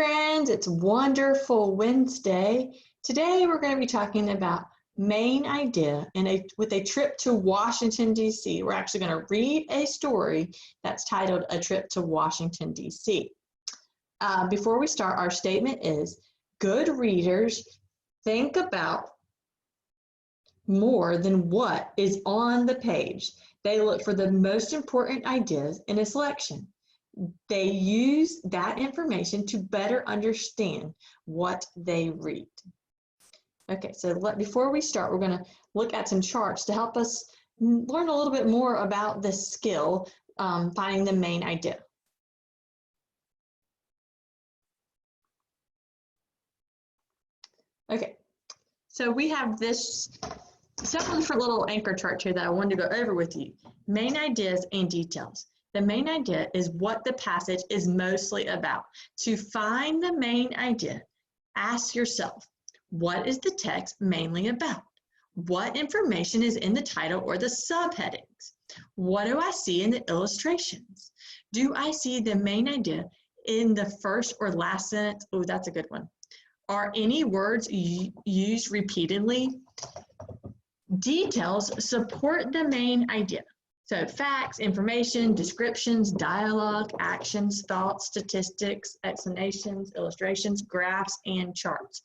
friends, it's Wonderful Wednesday. Today we're going to be talking about main idea with a trip to Washington, D.C. We're actually going to read a story that's titled A Trip to Washington, D.C. Before we start, our statement is, good readers think about more than what is on the page. They look for the most important ideas in a selection. They use that information to better understand what they read. Okay, so before we start, we're going to look at some charts to help us learn a little bit more about this skill, finding the main idea. Okay, so we have several different little anchor charts here that I wanted to go over with you. Main ideas and details. The main idea is what the passage is mostly about. To find the main idea, ask yourself, what is the text mainly about? What information is in the title or the subheadings? What do I see in the illustrations? Do I see the main idea in the first or last sentence? Oh, that's a good one. Are any words used repeatedly? Details support the main idea. So facts, information, descriptions, dialogue, actions, thoughts, statistics, explanations, illustrations, graphs, and charts.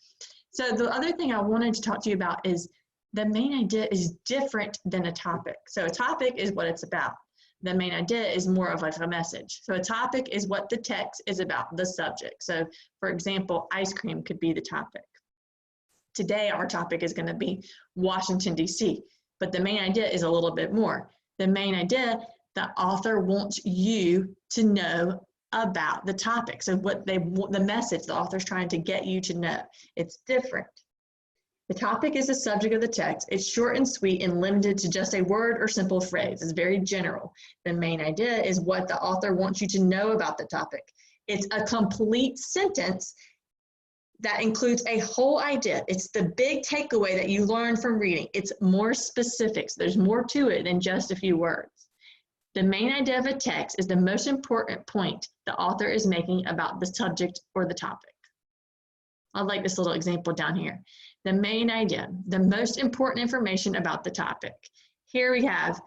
So the other thing I wanted to talk to you about is the main idea is different than a topic. So a topic is what it's about. The main idea is more of like a message. So a topic is what the text is about, the subject. So for example, ice cream could be the topic. Today our topic is going to be Washington, D.C., but the main idea is a little bit more. The main idea, the author wants you to know about the topic. So the message the author's trying to get you to know. It's different. The topic is the subject of the text. It's short and sweet and limited to just a word or simple phrase. It's very general. The main idea is what the author wants you to know about the topic. It's a complete sentence that includes a whole idea. It's the big takeaway that you learn from reading. It's more specific. So there's more to it than just a few words. The main idea of a text is the most important point the author is making about the subject or the topic. I like this little example down here. The main idea, the most important information about the topic. Here we have,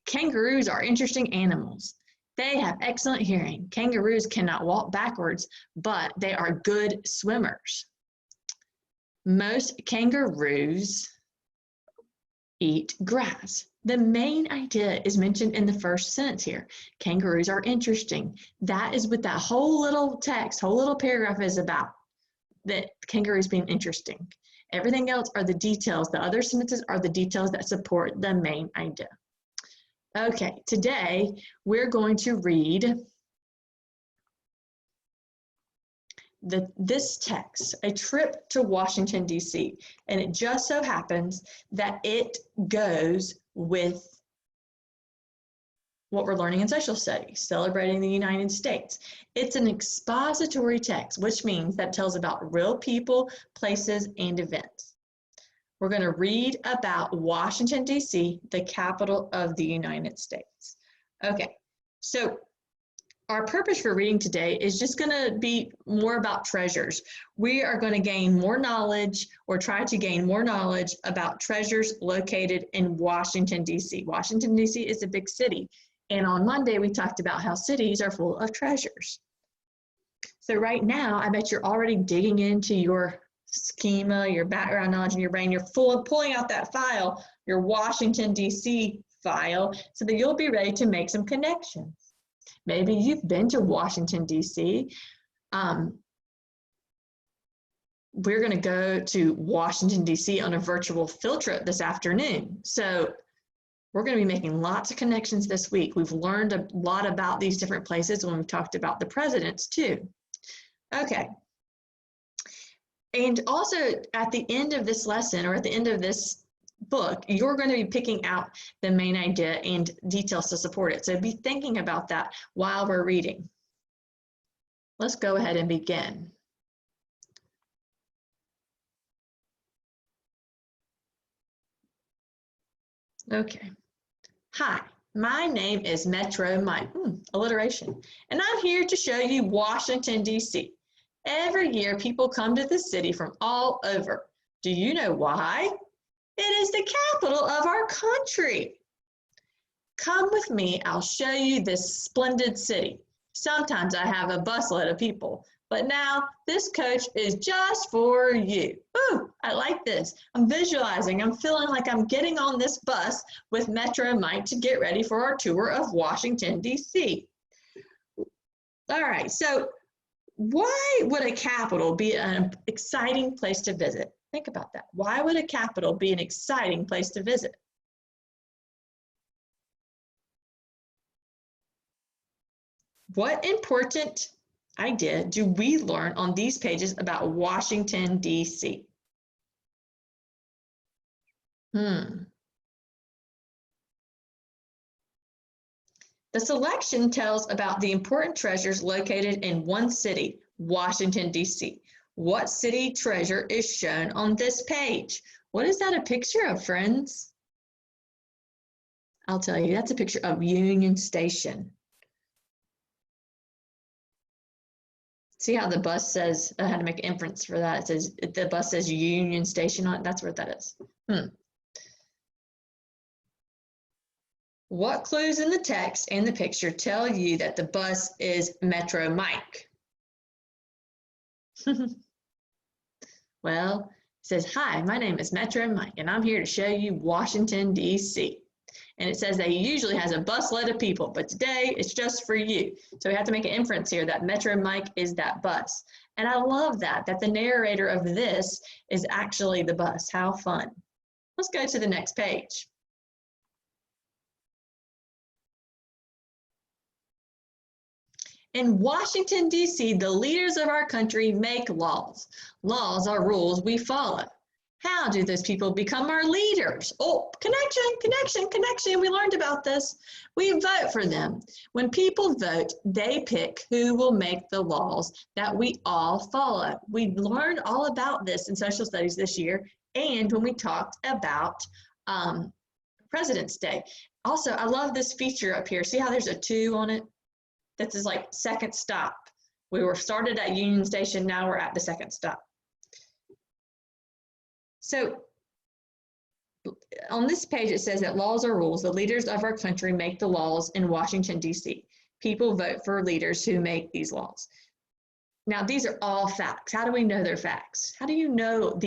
kangaroos are interesting animals. They have excellent hearing. Kangaroos cannot walk backwards, but they are good swimmers. Most kangaroos eat grass. The main idea is mentioned in the first sentence here. Kangaroos are interesting. That is what that whole little text, whole little paragraph is about. That kangaroos being interesting. Everything else are the details. The other sentences are the details that support the main idea. Okay, today we're going to read this text, A Trip to Washington, D.C., and it just so happens that it goes with what we're learning in social studies, celebrating the United States. It's an expository text, which means that it tells about real people, places, and events. We're going to read about Washington, D.C., the capital of the United States. Okay, so our purpose for reading today is just going to be more about treasures. We are going to gain more knowledge or try to gain more knowledge about treasures located in Washington, D.C. Washington, D.C. is a big city. And on Monday, we talked about how cities are full of treasures. So right now, I bet you're already digging into your schema, your background knowledge in your brain. You're pulling out that file, your Washington, D.C. file, so that you'll be ready to make some connections. Maybe you've been to Washington, D.C. We're going to go to Washington, D.C. on a virtual field trip this afternoon. So we're going to be making lots of connections this week. We've learned a lot about these different places when we've talked about the presidents too. Okay. And also at the end of this lesson or at the end of this book, you're going to be picking out the main idea and details to support it. So be thinking about that while we're reading. Let's go ahead and begin. Okay. Hi, my name is Metro Mike, alliteration, and I'm here to show you Washington, D.C. Every year, people come to the city from all over. Do you know why? It is the capital of our country. Come with me, I'll show you this splendid city. Sometimes I have a busload of people, but now this coach is just for you. Ooh, I like this. I'm visualizing, I'm feeling like I'm getting on this bus with Metro Mike to get ready for our tour of Washington, D.C. All right, so why would a capital be an exciting place to visit? Think about that. Why would a capital be an exciting place to visit? What important idea do we learn on these pages about Washington, D.C.? The selection tells about the important treasures located in one city, Washington, D.C. What city treasure is shown on this page? What is that a picture of, friends? I'll tell you, that's a picture of Union Station. See how the bus says, I had to make an inference for that. It says, the bus says Union Station on it. That's what that is. What clues in the text and the picture tell you that the bus is Metro Mike? Well, it says, hi, my name is Metro Mike, and I'm here to show you Washington, D.C. And it says that he usually has a busload of people, but today it's just for you. So we have to make an inference here that Metro Mike is that bus. And I love that the narrator of this is actually the bus. How fun. Let's go to the next page. In Washington, D.C., the leaders of our country make laws. Laws are rules we follow. How do those people become our leaders? Oh, connection. We learned about this. We vote for them. When people vote, they pick who will make the laws that we all follow. We learned all about this in social studies this year and when we talked about President's Day. Also, I love this feature up here. See how there's a 2 on it? This is like second stop. We were started at Union Station, now we're at the second stop. So on this page, it says that laws are rules. The leaders of our country make the laws in Washington, D.C. People vote for leaders who make these laws. Now, these are all facts. How do we know they're facts? How do you know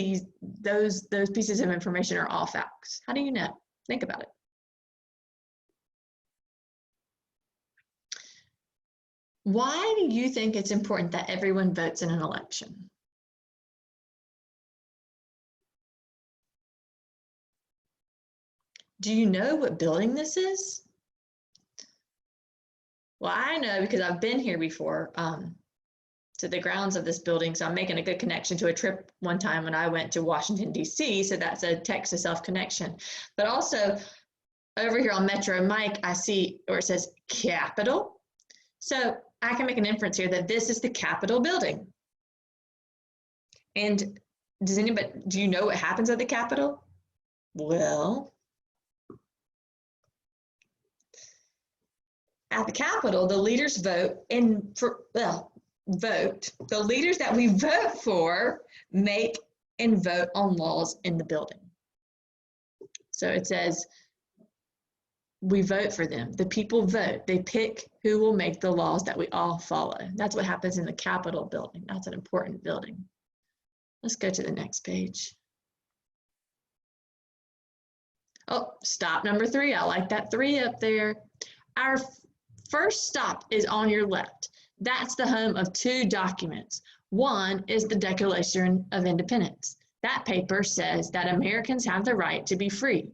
those pieces of information are all facts? How do you know? Think about it. Why do you think it's important that everyone votes in an election? Do you know what building this is? Well, I know because I've been here before to the grounds of this building, so I'm making a good connection to a trip one time when I went to Washington, D.C., so that's a text to self connection. But also over here on Metro Mike, I see where it says Capitol. So I can make an inference here that this is the Capitol building. And do you know what happens at the Capitol? Well, at the Capitol, the leaders vote, the leaders that we vote for make and vote on laws in the building. So it says, we vote for them. The people vote. They pick who will make the laws that we all follow. That's what happens in the Capitol building. That's an important building. Let's go to the next page. Oh, stop number 3. I like that 3 up there. Our first stop is on your left. That's the home of 2 documents. One is the Declaration of Independence. That paper says that Americans have the right to be free.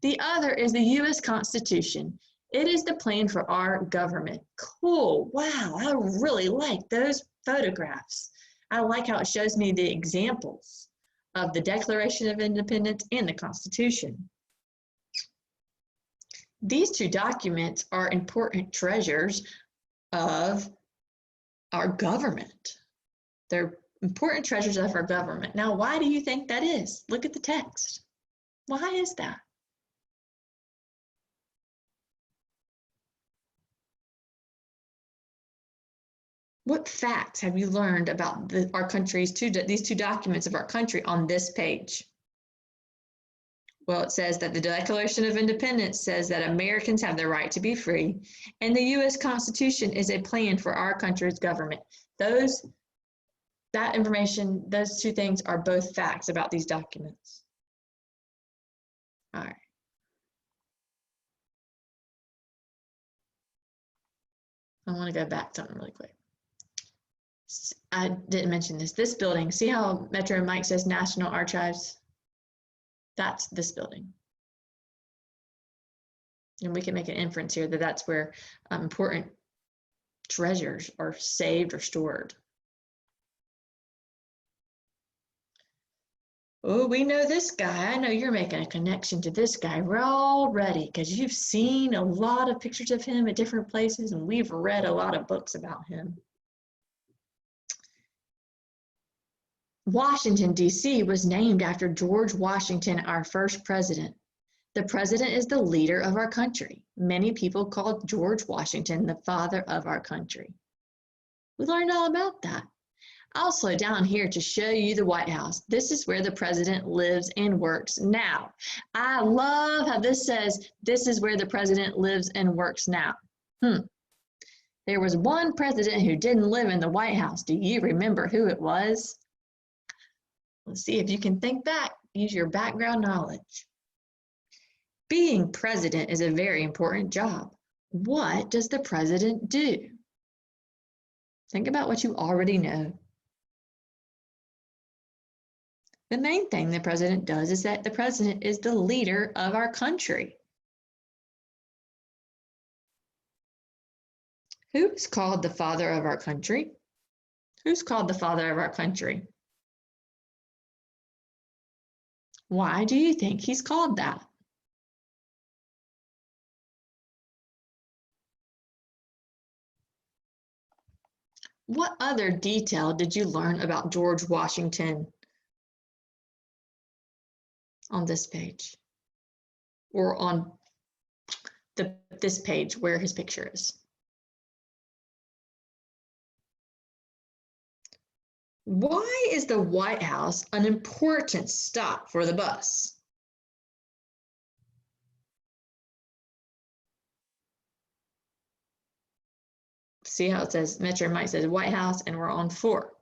The other is the U.S. Constitution. It is the plan for our government. Cool. Wow, I really like those photographs. I like how it shows me the examples of the Declaration of Independence and the Constitution. These 2 documents are important treasures of our government. They're important treasures of our government. Now, why do you think that is? Look at the text. Why is that? What facts have you learned about our country's these two documents of our country on this page? Well, it says that the Declaration of Independence says that Americans have the right to be free, and the U.S. Constitution is a plan for our country's government. That information, those two things are both facts about these documents. All right. I want to go back to something really quick. I didn't mention this. This building, see how Metro Mike says National Archives? That's this building. And we can make an inference here that that's where important treasures are saved or stored. Oh, we know this guy. I know you're making a connection to this guy already because you've seen a lot of pictures of him at different places and we've read a lot of books about him. Washington, D.C. was named after George Washington, our first president. The president is the leader of our country. Many people called George Washington the father of our country. We learned all about that. I'll slow down here to show you the White House. This is where the president lives and works now. I love how this says, this is where the president lives and works now. There was one president who didn't live in the White House. Do you remember who it was? Let's see if you can think back. Use your background knowledge. Being president is a very important job. What does the president do? Think about what you already know. The main thing the president does is that the president is the leader of our country. Who's called the father of our country? Who's called the father of our country? Why do you think he's called that? What other detail did you learn about George Washington on this page? Or on this page where his picture is? Why is the White House an important stop for the bus? See how it says, Metro Mike says White House, and we're on 4.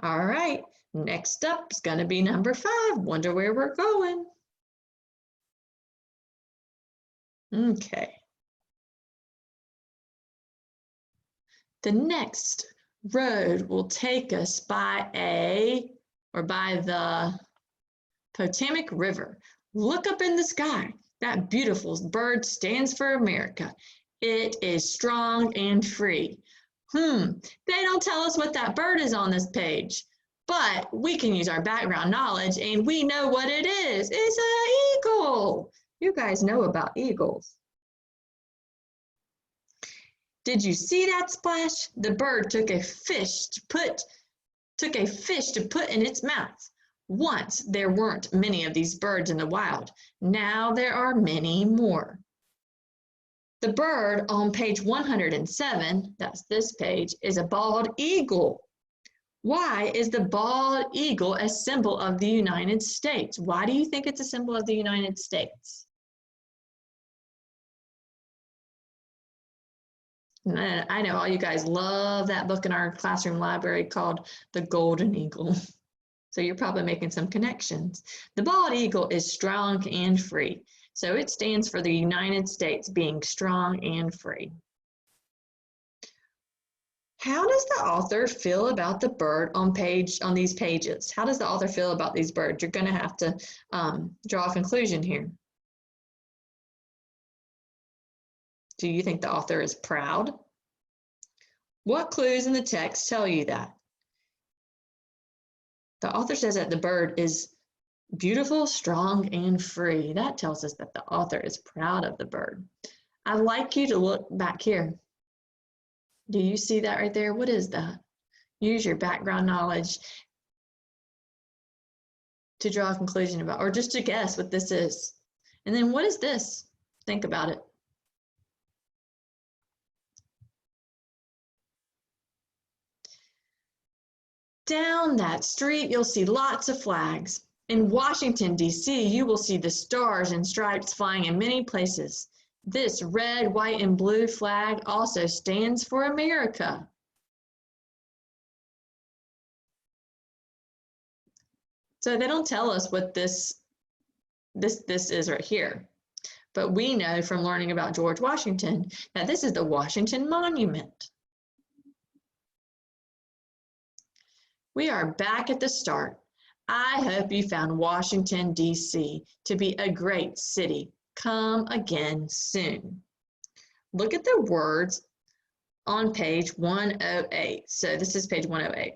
All right, next up is going to be number 5. Wonder where we're going. Okay. The next road will take us by the Potomac River. Look up in the sky. That beautiful bird stands for America. It is strong and free. They don't tell us what that bird is on this page, but we can use our background knowledge and we know what it is. It's an eagle. You guys know about eagles. Did you see that splash? The bird took a fish to put in its mouth. Once there weren't many of these birds in the wild. Now there are many more. The bird on page 107, that's this page, is a bald eagle. Why is the bald eagle a symbol of the United States? Why do you think it's a symbol of the United States? I know all you guys love that book in our classroom library called The Golden Eagle. So you're probably making some connections. The bald eagle is strong and free. So it stands for the United States being strong and free. How does the author feel about the bird on these pages? How does the author feel about these birds? You're going to have to draw a conclusion here. Do you think the author is proud? What clues in the text tell you that? The author says that the bird is beautiful, strong, and free. That tells us that the author is proud of the bird. I'd like you to look back here. Do you see that right there? What is that? Use your background knowledge to draw a conclusion about, or just to guess what this is. And then what is this? Think about it. Down that street, you'll see lots of flags. In Washington, D.C., you will see the stars and stripes flying in many places. This red, white, and blue flag also stands for America. So they don't tell us what this is right here. But we know from learning about George Washington that this is the Washington Monument. We are back at the start. I hope you found Washington, D.C. to be a great city. Come again soon. Look at the words on page 108. So this is page 108.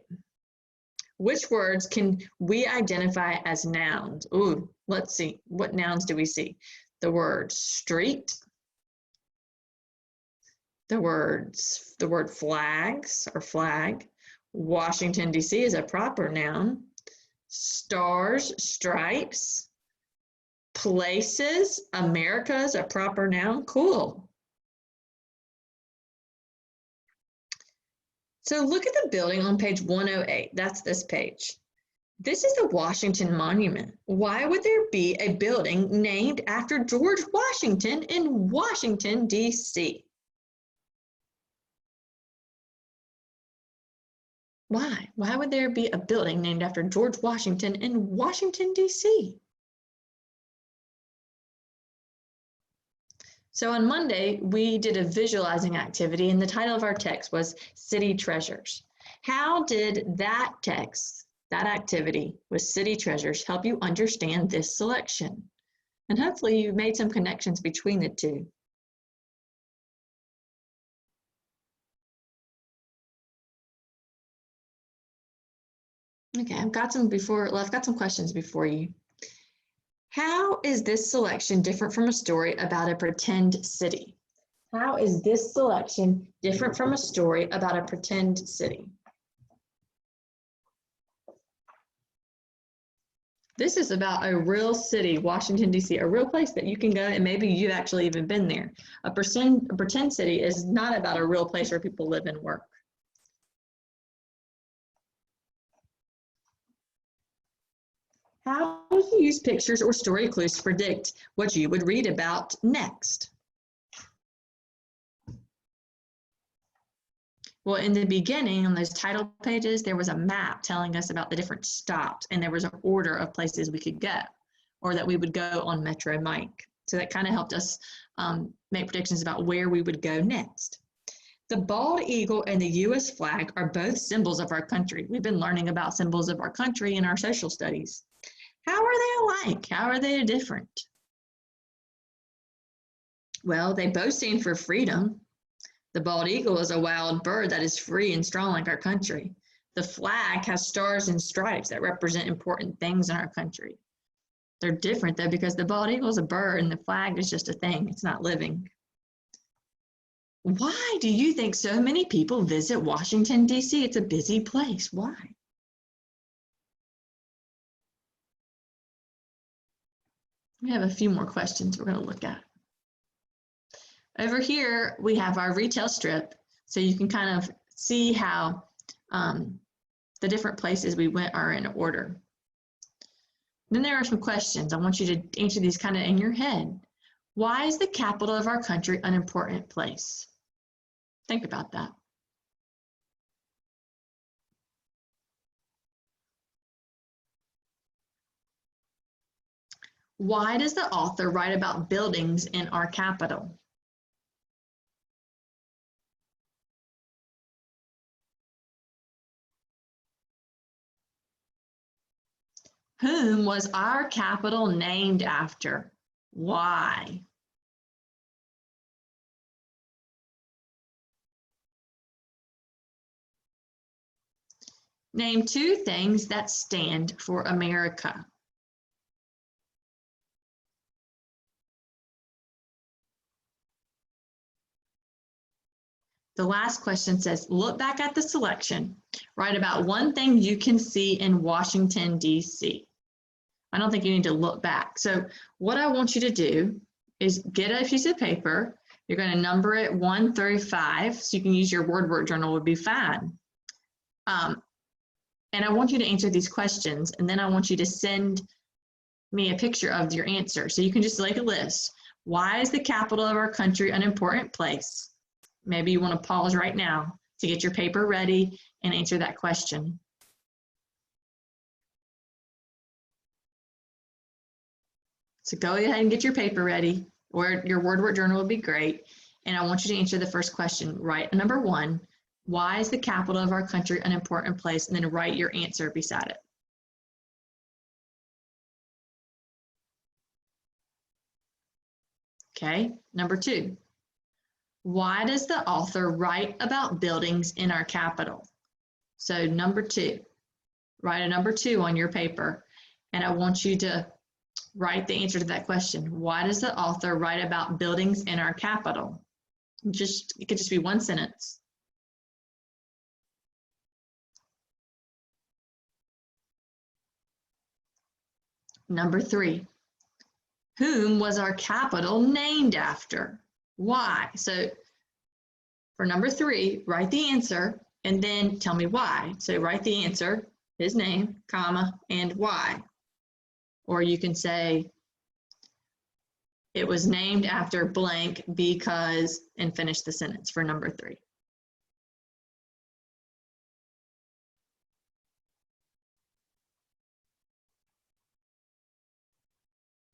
Which words can we identify as nouns? Ooh, let's see. What nouns do we see? The word street, the word flags or flag. Washington, D.C. is a proper noun. Stars, stripes, places, America is a proper noun. Cool. So look at the building on page 108. That's this page. This is the Washington Monument. Why would there be a building named after George Washington in Washington, D.C.? Why? Why would there be a building named after George Washington in Washington, D.C.? So on Monday, we did a visualizing activity, and the title of our text was City Treasures. How did that text, that activity with City Treasures, help you understand this selection? And hopefully you made some connections between the two. Okay, I've got some questions before you. How is this selection different from a story about a pretend city? How is this selection different from a story about a pretend city? This is about a real city, Washington, D.C., a real place that you can go, and maybe you've actually even been there. A pretend city is not about a real place where people live and work. How do you use pictures or story clues to predict what you would read about next? Well, in the beginning, on those title pages, there was a map telling us about the different stops, and there was an order of places we could go, or that we would go on Metro Mike. So that kind of helped us make predictions about where we would go next. The bald eagle and the U.S. flag are both symbols of our country. We've been learning about symbols of our country in our social studies. How are they alike? How are they different? Well, they both stand for freedom. The bald eagle is a wild bird that is free and strong like our country. The flag has stars and stripes that represent important things in our country. They're different though because the bald eagle is a bird and the flag is just a thing. It's not living. Why do you think so many people visit Washington, D.C.? It's a busy place. Why? We have a few more questions we're going to look at. Over here, we have our retail strip, so you can kind of see how the different places we went are in order. Then there are some questions. I want you to answer these kind of in your head. Why is the capital of our country an important place? Think about that. Why does the author write about buildings in our capital? Whom was our capital named after? Why? Name two things that stand for America. The last question says, look back at the selection. Write about one thing you can see in Washington, D.C. I don't think you need to look back. So what I want you to do is get a piece of paper. You're going to number it 1 through 5, so you can use your word journal would be fine. And And I want you to answer these questions, and then I want you to send me a picture of your answer. So you can just make a list. Why is the capital of our country an important place? Maybe you want to pause right now to get your paper ready and answer that question. So go ahead and get your paper ready, or your WordWork journal would be great. And I want you to answer the first question. Write number 1, why is the capital of our country an important place? And then write your answer beside it. Okay, number 2, why does the author write about buildings in our capital? So number 2, write a number 2 on your paper, and I want you to write the answer to that question. Why does the author write about buildings in our capital? It could just be one sentence. Number 3, whom was our capital named after? Why? So for number 3, write the answer and then tell me why. So write the answer, his name, comma, and why. Or you can say, it was named after blank because, and finish the sentence for number 3.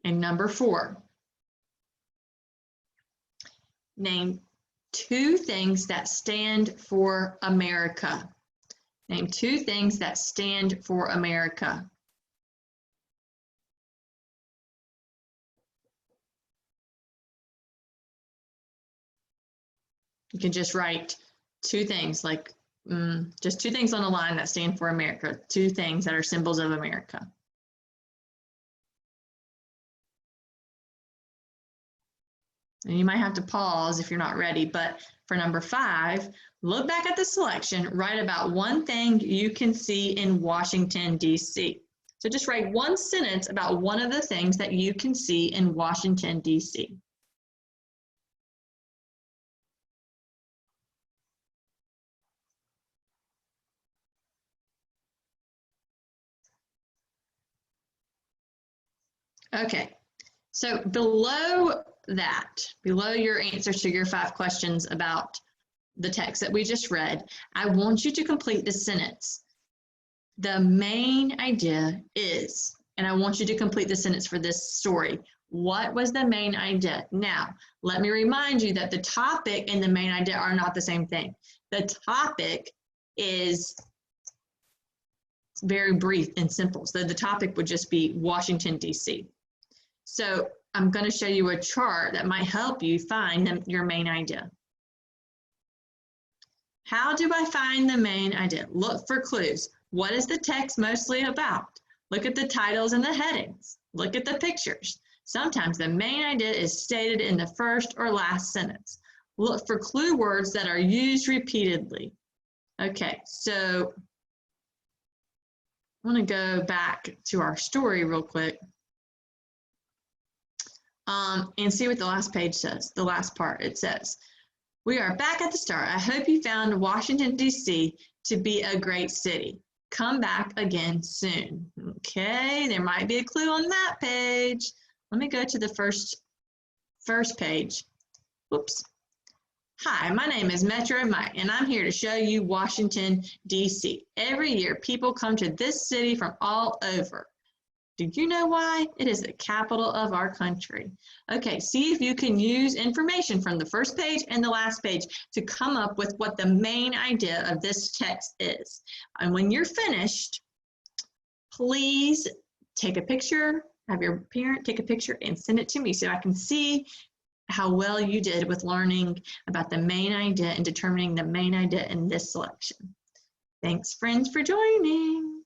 And number 4, name 2 things that stand for America. Name 2 things that stand for America. You can just write 2 things, like just 2 things on a line that stand for America, 2 things that are symbols of America. And you might have to pause if you're not ready, but for number 5, look back at the selection, write about 1 thing you can see in Washington, D.C. So just write 1 sentence about 1 of the things that you can see in Washington, D.C. Okay, so below your answers to your 5 questions about the text that we just read, I want you to complete the sentence. The main idea is, and I want you to complete the sentence for this story. What was the main idea? Now, let me remind you that the topic and the main idea are not the same thing. The topic is very brief and simple. So the topic would just be Washington, D.C. So I'm going to show you a chart that might help you find your main idea. How do I find the main idea? Look for clues. What is the text mostly about? Look at the titles and the headings. Look at the pictures. Sometimes the main idea is stated in the first or last sentence. Look for clue words that are used repeatedly. Okay, so I want to go back to our story real quick. And see what the last page says, the last part. It says, we are back at the start. I hope you found Washington, D.C. to be a great city. Come back again soon. Okay, there might be a clue on that page. Let me go to the first page. Whoops. Hi, my name is Metro Mike, and I'm here to show you Washington, D.C. Every year, people come to this city from all over. Do you know why? It is the capital of our country. Okay, see if you can use information from the first page and the last page to come up with what the main idea of this text is. And when you're finished, please take a picture, have your parent take a picture and send it to me so I can see how well you did with learning about the main idea and determining the main idea in this selection. Thanks, friends, for joining.